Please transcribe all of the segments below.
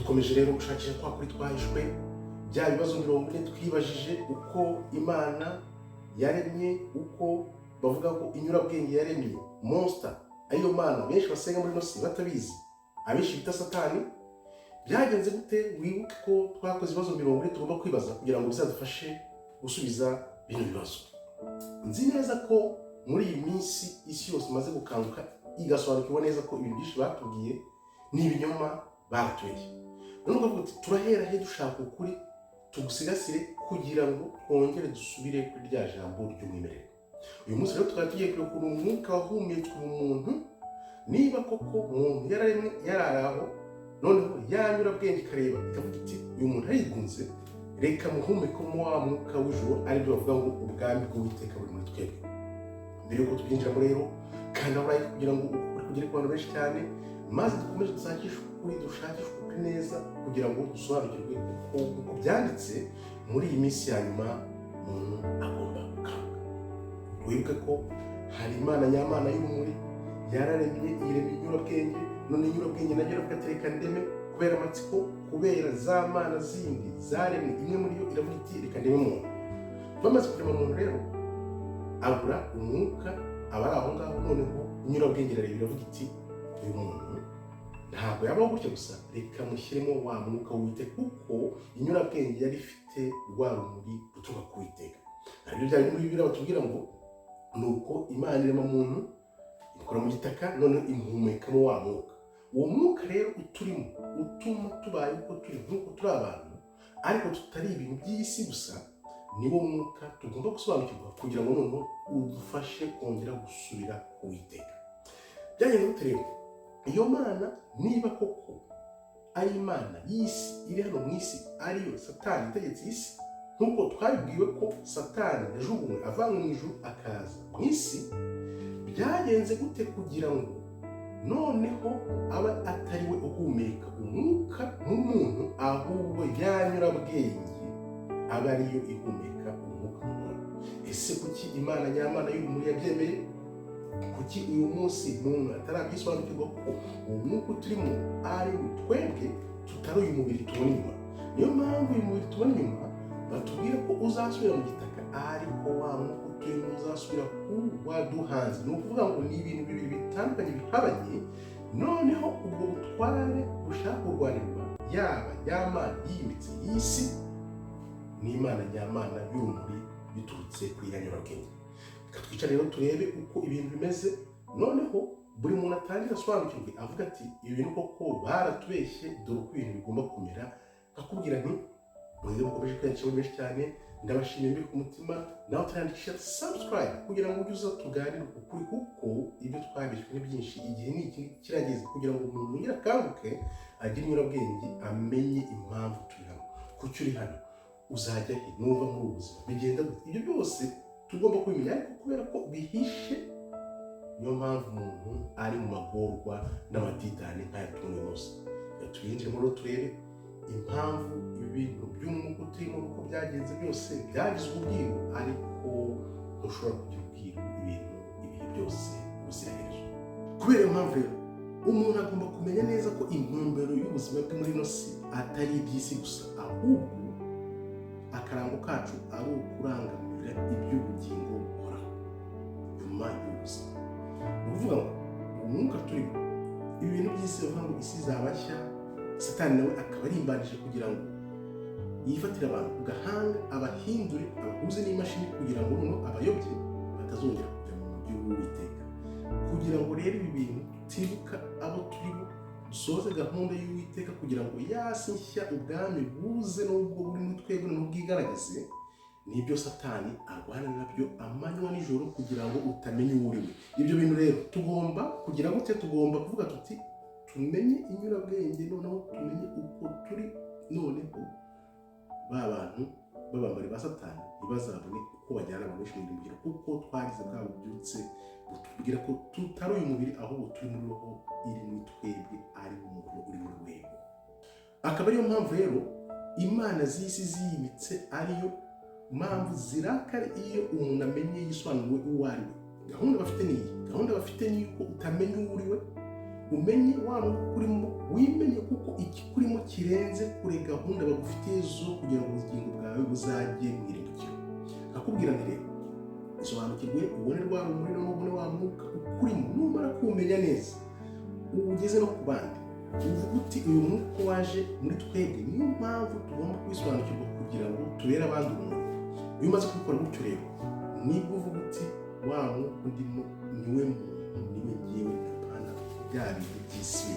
dukomeje rero gushakisha kwa kuri twahishwe bya bibazo 40 twibajije uko Imana yaremye, uko bavuga ko inyurabwenge yaremye monster ayo mana benshi basenga muri nosi batabizi, abenshi bita Satani. Byagenze gute? Wibuke ko twakoze ibibazo 40 tugomba kwibaza kugira ngo bizadufashe gusubiza bino bibazo. Nzi neza ko muri iyi minsi isi yose imaze gukanguka igasobanukirwa neza ko ibintu byinshi batubwiye ni ibinyoma batubwiye. None ukavuga uti turahera he dushaka ukuri tugusigasire kugira ngo twongere dusubire kuri rya jambo ry'umwimerere. Uyu munsi rero tukaba tugiye kureba ukuntu umwuka wahumetswe mu muntu, niba koko umuntu yararemwe yararaho noneho yanyurabwenge ikareba ikavuga iti uyu muntu arigunze, reka muhumeke mu wa mwuka w'ijuru, aribyo bavuga ngo ubwami bw'Uwiteka buri muri twebwe. Mbere yuko tubyinjiramo rero kanda like kugira ngo ukuri kugere ku bantu benshi cyane, maze dukomeje dusakisha ukuri, dushakisha ukuri neza kugira ngo dusobanukirwe uko byanditse muri iyi minsi ya nyuma umuntu agomba gukanguka. Wibuke ko hari Imana nyamana y'urumuri yararemye irema inyurabwenge, none inyurabwenge nayo iravuga ndeme kubera amatsiko, kubera za mana zindi zaremwe, imwe muri yo iravuga iti reka ndeme umuntu. Bamaze kurema umuntu rero abura umwuka abari aho ngaho, noneho inyurabwenge irareba iravuga iti uyu muntu ntabwo yabaho gutya gusa, reka mushyiremo wa mwuka w'Uwiteka, kuko inyurabwenge yari ifite rwa rumuri ruturuka ku Uwiteka. Nabyo byari muri Bibiliya batubwira ngo nuko Imana irema muntu ikora mu gitaka, none imuhumekamo wa mwuka. Uwo mwuka rero uturimo utuma tubaye uko turi, nk'uko turi abantu ariko tutari ibintu by'isi gusa, niwo mwuka tugomba gusobanukirwa kugira ngo noneho udufashe kongera gusubira ku Uwiteka. Byagenda gute rero? Iyo Mana niba koko ari Imana y'isi iri hano mu isi, ariyo Satani itegetse isi, nk'uko twabibwiwe ko Satani yajugunywe avanywe mu ijuru akaza mu isi, byagenze gute kugira ngo noneho aba atari we uhumeka umwuka mu muntu, ahubwo yanyurabwenge aba ariyo ihumeka umwuka mu muntu? Ese kuki Imana nyamana y'urumuri yabyemeye? Kuki uyu munsi umuntu atarabisobanukirwa ko uwo mwuka turimo ari twebwe, tutari uyu mubiri tubona inyuma? Niyo mpamvu uyu mubiri tubona inyuma batubwira ko uzasubira mu gitaka, ariko wa mwuka turimo uzasubira ku waduhanze. Ni ukuvuga ngo ni ibintu bibiri bitandukanye bihabanye. Noneho ubwo butware bushaka kurwanirwa yaba Imana yimitse y'isi n'Imana nyamana y'urumuri biturutse kuri ya nyurabwenge. Reka twicare rero turebe uko ibintu bimeze, noneho buri muntu atangira asobanukirwe avuga ati ibi bintu koko baratubeshye, dore uko ibintu bigomba kumera. Nkakubwira nti mwese mukomeje kwiyandikisha muri benshi cyane, ndabashimiye mbere ku mutima. Nawe turandikisha subscribe kugira ngo ujye uza tuganire ukuri, kuko ibyo twabeshwe ni byinshi. Igihe ni iki kirageze kugira ngo umuntu yongere akanguke, agire inyurabwenge, amenye impamvu turi hano, kuki uri hano, uzajya he, nuva muri ubu buzima bigenda gute. Ibyo byose tugomba kubimenya, ariko kubera ko bihishe, niyo mpamvu umuntu ari mu magorwa n'amadidani nk'aya tubona uyu munsi. Reka tuyinjiremo rero turebe impamvu ibintu by'umwuka turimo uko byagenze byose byagize ubwiru, ariko ntushobora kugira ubwiru ibintu ibihe byose ubuziraherezo. Kubera iyo mpamvu rero umuntu agomba kumenya neza ko intumbero y'ubuzima bwe muri ino si atari iby'isi gusa, ahubwo akarango kacu ari ukurangamira iby'ubugingo buhoraho nyuma y'ubuzima. Ni ukuvuga ngo umwuka turimo, ibi bintu by'isi bavuga ngo isi izabashya, Satani nawe akaba arimbanije kugira ngo yifatire abantu ku gahanga, abahindure, abahuze n'imashini kugira ngo noneho abayobye batazongera kujya mu mujyi w'Uwiteka. Kugira ngo rero ibi bintu tutibuka abo turimo, dusohoze gahunda y'Uwiteka kugira ngo yasi nshya ubwami buze n'ubwo buri muri twebwe n'ubwigaragaze, nibyo Satani arwana nabyo amanywa n'ijoro kugira ngo utamenya uwo uri we. Ibyo bintu rero tugomba kugira gute? Tugomba kuvuga tuti tumenye inyurabwenge, noneho tumenye uko turi, noneho ba bantu b'abambari ba Satani ntibazabone uko bajyana abantu benshi mu mubiri, kuko twagize bwa bubyutse butubwira ko tutari uyu mubiri, ahubwo turi muri roho iri muri twebwe, ari umuntu uri muri rwego. Akaba ariyo mpamvu rero Imana z'isi ziyimitse ariyo mpamvu zirakare iyo umuntu amenye yisobanuriwe uwo ari we. Gahunda bafite ni iyi, gahunda bafite ni yuko utamenya uwo uri we, umenye wa mwuka urimo, wimenye kuko ikikurimo kirenze kure gahunda bagufitiye zo kugira ngo ubugingo bwawe buzajye mu irimbukiro. Akakubwira nti rero sobanukirwe ubone rwa rumuri n'ubone wa mwuka ukurimo, numara kuwumenya neza ugeze no ku bandi uvuga uti uyu mwuka waje muri twebwe, niyo mpamvu tugomba kubisobanukirwa kugira ngo tubere abandi urumuri. Iyo umaze kubikora gutyo rero nibwo uvuga uti wa mwuka ndimo niwe muntu, niwe ngewe apana bya bintu by'isi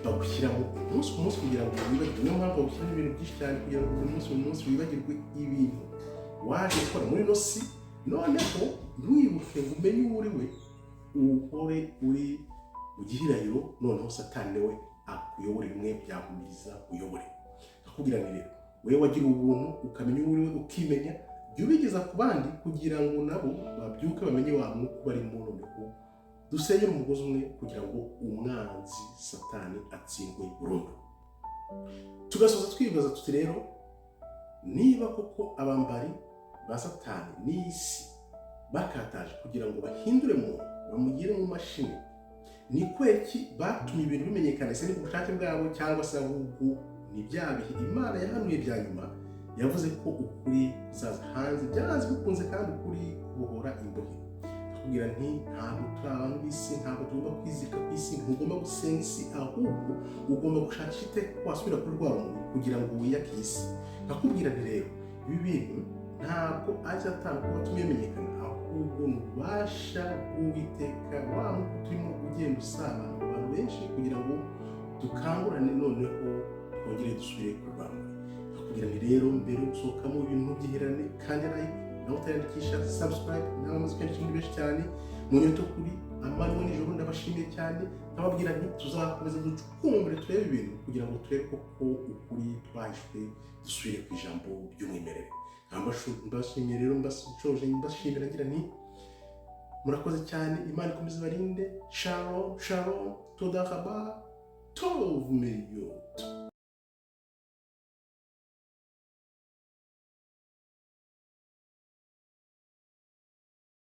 bagushyiramo umunsi ku munsi kugira ngo wibagirwe. Niyo mpamvu bagushyiramo ibintu byinshi cyane kugira ngo buri munsi wibagirwe ibintu waje gukora muri ino si, noneho ntiwibuke ngo umenye uwo uri we, uhore uri mu gihirahiro, noneho Satani we akuyobore bimwe byahumiriza uyobore. Akakubwira ngo rero wewe wagira ubuntu ukamenya uwo uri we ukimenya, jya ubigeza ku bandi kugira ngo nabo babyuke bamenye wa mwuka barimo, noneho dusenyere umugozi umwe kugira ngo umwanzi Satani atsindwe burundu. Tugasoza twibaza tuti rero niba koko abambari ba Satani n'isi bakataje kugira ngo bahindure muntu bamugire mu mashini, ni kweki batumye ibintu bimenyekana se ni ku bushake bwabo, cyangwa se ahubwo ni bya bihe Imana yahanuye bya nyuma yavuze ko ukuri kuzaza hanze byanze bikunze kandi ukuri kubohora imbohe. Akubwira nti ntabwo turi abantu b'isi, ntabwo tugomba kwizirika ku isi, ntugomba gusenga isi, ahubwo ugomba gushakisha iteka ko wasubira kuri rwa rumuri kugira ngo wiyake isi. Akakubwira nti rero ibi bintu ntabwo azatanga kuba tumenyekana, ahubwo n'ububasha bw'Uwiteka wa mwuka turimo ugenda usabana mu bantu benshi kugira ngo dukangurane, noneho twongere dusubire ku rwanda. Akakubwira nti rero mbere yo gusohokamo ibintu byihirane kandi like nawe utayandikisha subscribe, nawe amaze kwandikisha ibintu benshi cyane mu nyoto kuri amanywa nijoro. Ndabashimiye cyane, nkababwira nti tuzakomeza ducukumbure turebe ibintu kugira ngo turebe koko ukuri twahishwe dusubire ku ijambo ry'umwimerere. Mbashimiye rero, mbashimira ngira nti murakoze cyane, Imana ikomeze ibarinde. Shalom shalom, todakaba tov meyot.